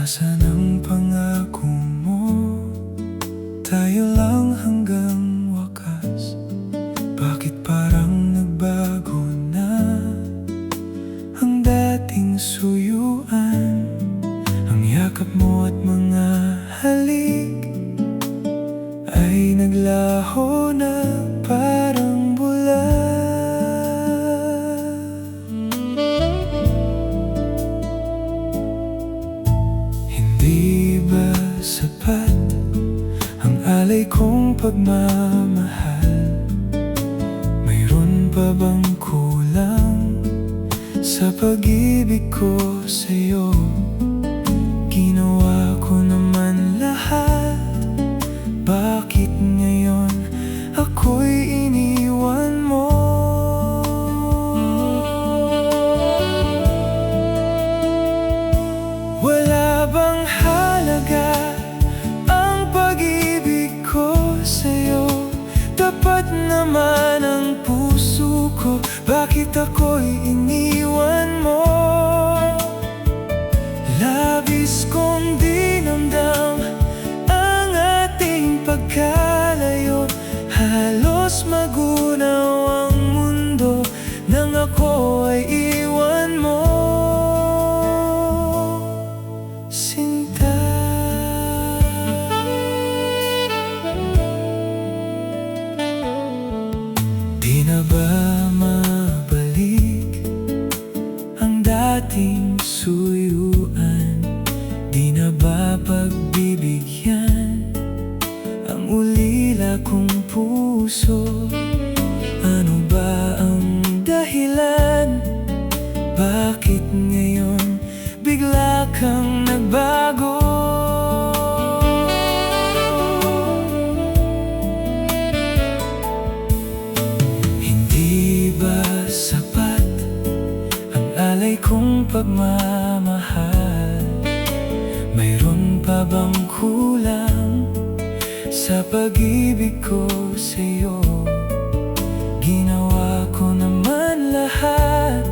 Nasaan ang pangako mo? Tayo lang hanggang wakas. Bakit parang nagbago na ang dating suyuan? Ang yakap mo at mga halik ay naglaho na parang bula. Hindi ba sapat ang alay kong pagmamahal? Mayroon pa bang kulang sa pag-ibig ko sa'yo? Ginawa ko naman lahat, bakit ngayon ako'y iniwan mo? Wala bang halaga ang pag-ibig ko sa'yo? Tapat naman ang puso ko, bakit ako'y iniwan mo? Labis kong dinamdam ang ating pagkalayo. Halos magunaw ang mundo nang ako ay iwan mo, Sinta. Di na ba mabalik ang dating suyuan? Di na ba pagbibigyan ang ulila kong puso? Ano ba ang dahilan? Bakit ngayon bigla kang nagbago? Hindi ba sapat ang alay kong pagmamahal? Mayroon pa bang kulang sa pag-ibig ko sa'yo? Ginawa ko naman lahat,